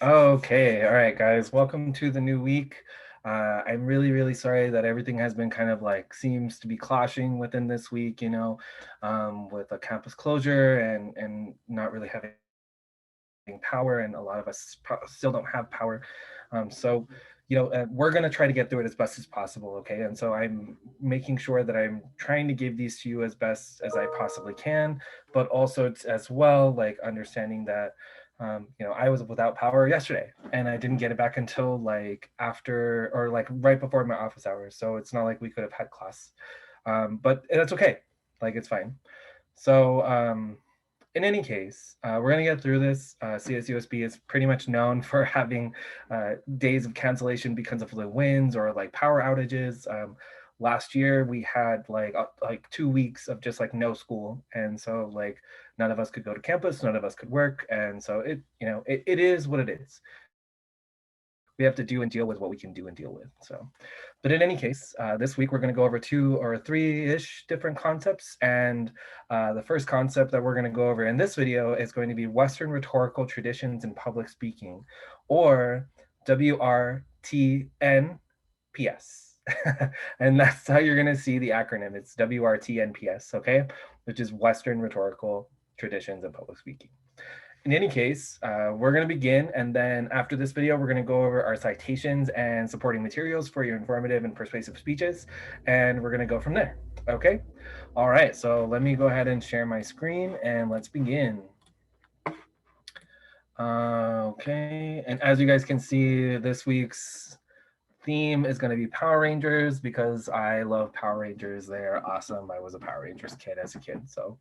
Okay, all right, guys, welcome to the new week. I'm really sorry that everything has been kind of like seems to be clashing within this week, with a campus closure and not really having power, and a lot of us still don't have power. So, we're going to try to get through it as best as possible, okay? And so I'm making sure that I'm trying to give these to you as best as I possibly can, but also as well, like understanding that, I was without power yesterday and I didn't get it back until like after or like right before my office hours. So it's not like we could have had class, but that's okay. Like it's fine. So, in any case, we're going to get through this. CSUSB is pretty much known for having days of cancellation because of the winds or like power outages. Last year we had like 2 weeks of just like no school, and so like none of us could go to campus, none of us could work, and so it is what it is. We have to do and deal with what we can do and deal with. So, but in any case, this week we're going to go over 2 or 3-ish different concepts. And the first concept that we're going to go over in this video is going to be Western rhetorical traditions in public speaking, or WRTnPS. And that's how you're going to see the acronym. It's WRTnPS, okay? Which is Western rhetorical traditions in public speaking. In any case, we're going to begin, and then after this video, we're going to go over our citations and supporting materials for your informative and persuasive speeches, and we're going to go from there. Okay? All right, so let me go ahead and share my screen, and let's begin. Okay, and as you guys can see, this week's theme is going to be Power Rangers because I love Power Rangers. They're awesome. I was a Power Rangers kid as a kid, so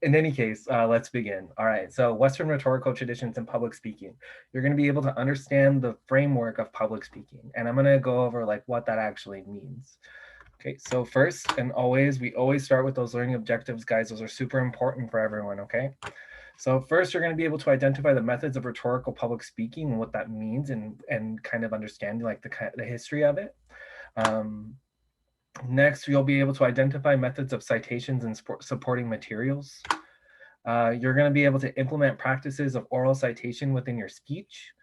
in any case, let's begin. All right, so Western rhetorical traditions in public speaking. You're going to be able to understand the framework of public speaking, and I'm going to go over like what that actually means. Okay, so first and always, we always start with those learning objectives, guys. Those are super important for everyone, okay? So first, you're going to be able to identify the methods of rhetorical public speaking and what that means, and kind of understand like the history of it. Um, Next, you'll be able to identify methods of citations and supporting materials. You're going to be able to implement practices of oral citation within your speech.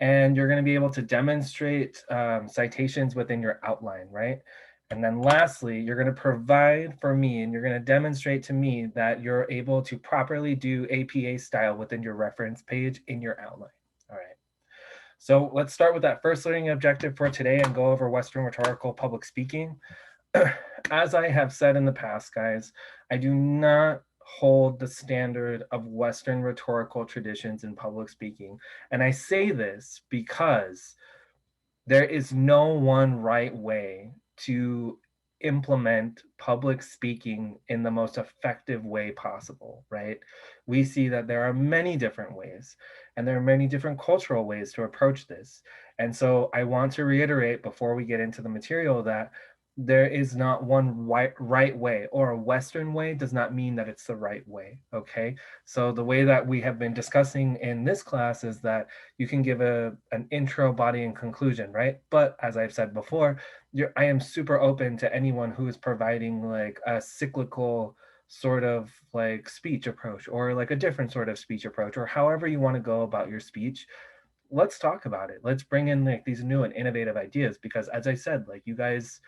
And you're going to be able to demonstrate citations within your outline, right? And then lastly, you're going to provide for me and you're going to demonstrate to me that you're able to properly do APA style within your reference page in your outline. All right. So let's start with that first learning objective for today and go over Western rhetorical public speaking. As I have said in the past, guys, I do not hold the standard of Western rhetorical traditions in public speaking. And I say this because there is no one right way to implement public speaking in the most effective way possible, right? We see that there are many different ways, and there are many different cultural ways to approach this. And so I want to reiterate before we get into the material that there is not one right way, or a Western way does not mean that it's the right way, okay? So the way that we have been discussing in this class is that you can give an intro, body, and conclusion, right? But as I've said before, I am super open to anyone who is providing like a cyclical sort of like speech approach, or like a different sort of speech approach, or however you want to go about your speech. Let's talk about it. Let's bring in like these new and innovative ideas, because as I said, like you guys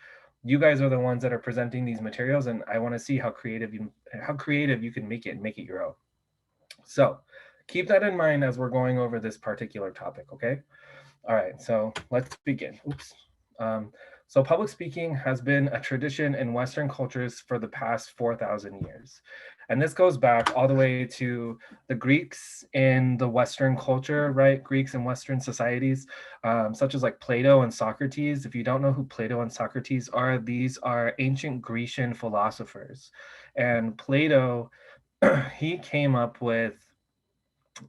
are the ones that are presenting these materials, and I want to see how creative you can make it and make it your own. So keep that in mind as we're going over this particular topic, okay? All right, so let's begin. Oops. Um, so public speaking has been a tradition in Western cultures for the past 4,000 years. And this goes back all the way to the Greeks in the Western culture, right? Greeks in Western societies, such as like Plato and Socrates. If you don't know who Plato and Socrates are, these are ancient Grecian philosophers. And Plato, he came up with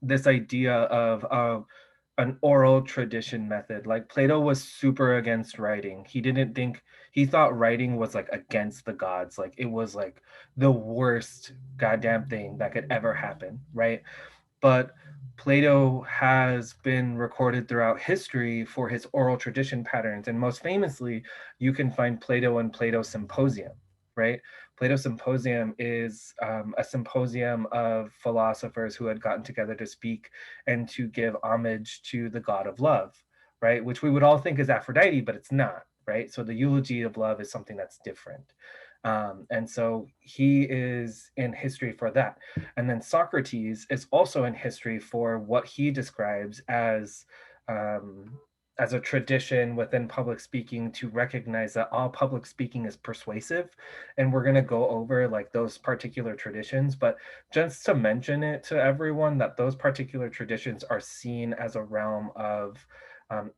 this idea of an oral tradition method. Like Plato was super against writing. He thought writing was like against the gods. Like it was like the worst goddamn thing that could ever happen, right? But Plato has been recorded throughout history for his oral tradition patterns. And most famously, you can find Plato in Plato's Symposium. right? Plato's Symposium is a symposium of philosophers who had gotten together to speak and to give homage to the god of love, right? Which we would all think is Aphrodite, but it's not, right? So the eulogy of love is something that's different. And so he is in history for that. And then Socrates is also in history for what he describes um, as a tradition within public speaking to recognize that all public speaking is persuasive. And we're going to go over like those particular traditions, but just to mention it to everyone that those particular traditions are seen as a realm of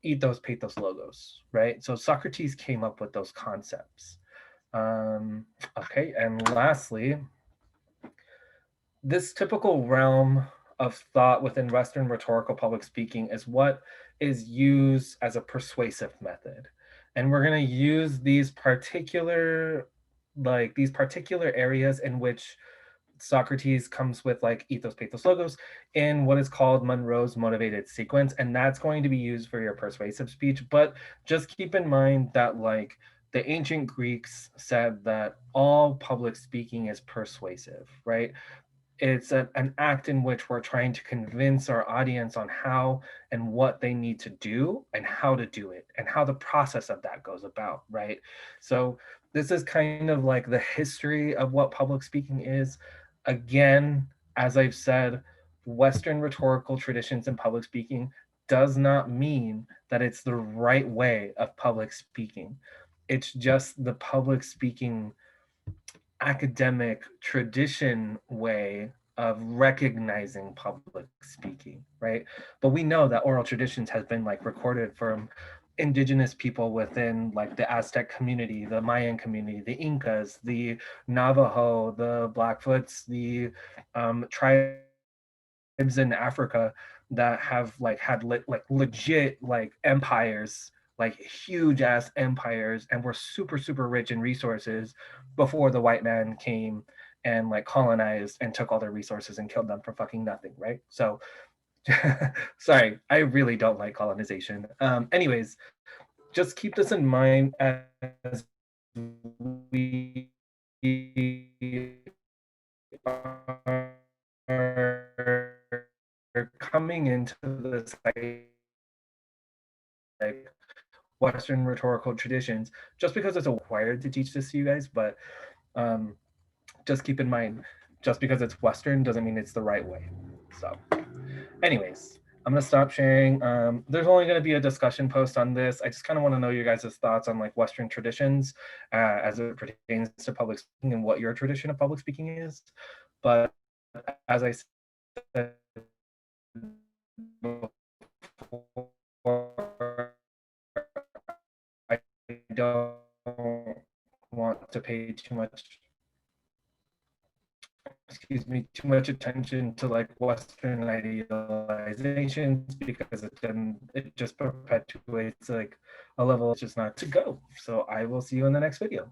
ethos, pathos, logos, right? So Socrates came up with those concepts. Okay, and lastly, this typical realm of thought within Western rhetorical public speaking is what is used as a persuasive method. And we're going to use these particular areas in which Socrates comes with like ethos, pathos, logos in what is called Monroe's motivated sequence. And that's going to be used for your persuasive speech. But just keep in mind that like the ancient Greeks said that all public speaking is persuasive, right? It's an act in which we're trying to convince our audience on how and what they need to do and how to do it and how the process of that goes about, right? So this is kind of like the history of what public speaking is. Again, as I've said, Western rhetorical traditions in public speaking does not mean that it's the right way of public speaking. It's just the public speaking academic tradition way of recognizing public speaking, right? But we know that oral traditions has been like recorded from indigenous people within like the Aztec community, the Mayan community, the Incas, the Navajo, the Blackfoots, the tribes in Africa that have like had like legit like empires, like huge ass empires, and were super rich in resources before the white man came and like colonized and took all their resources and killed them for fucking nothing, right? So sorry, I really don't like colonization. Anyways, just keep this in mind as we are coming into this like Western rhetorical traditions, just because it's required to teach this to you guys, but um, just keep in mind, just because it's Western doesn't mean it's the right way. So anyways, I'm gonna stop sharing. There's only gonna be a discussion post on this. I just kind of want to know your guys' thoughts on like Western traditions as it pertains to public speaking and what your tradition of public speaking is. But as I said before, I don't want to pay too much, too much attention to like Western idealizations because it just perpetuates like a level it's just not to go. So I will see you in the next video.